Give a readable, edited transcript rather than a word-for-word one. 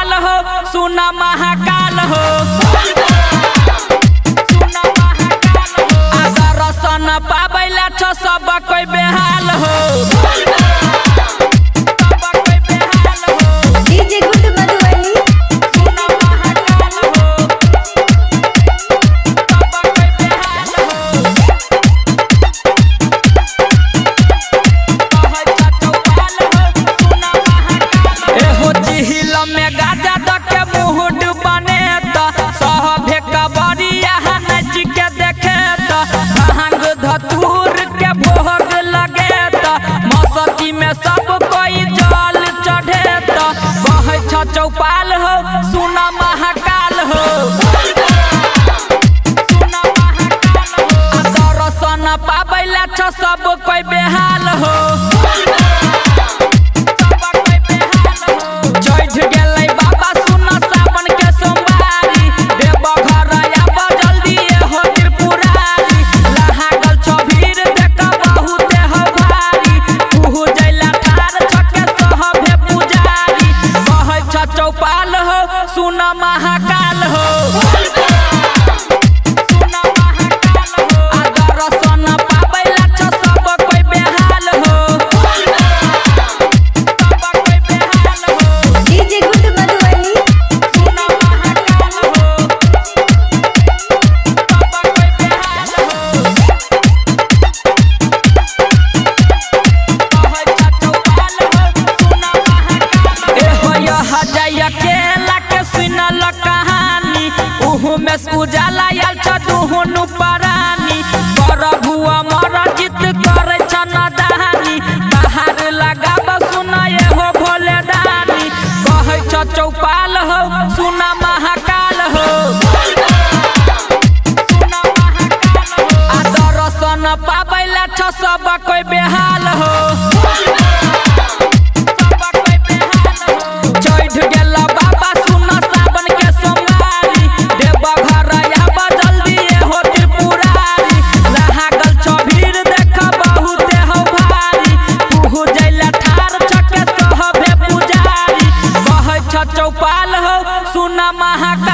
चौपाल हो सुना महाकाल हो दर्शन पाबैला छ सब कोई बेहाल हो धतूर के भोग लगे मौसकी में सब कोई जल चढ़े बहे छ चौपाल हो सुना महाकाल हो दर्शन पाबैला छ सब कोई बेहाल हो चौपाल हो सुना महाकाल हो दर्शन पाबैला छ सब कोई बेहाल हो डीजे गुड मधुबनी सुना महाकाल हो अकेला के सुनल कहानी उहु में उजाला आयल छ दुहुनु परानी प्रभु अमर जित करे छ नदानी बाहर लगाब सुनाए हो भोले दानी कहे छ चौपाल हो सुना महाकाल हो दर्शन पाबैला छ सब कोई बेहाल हो चौपाल हो सुना महाकाल।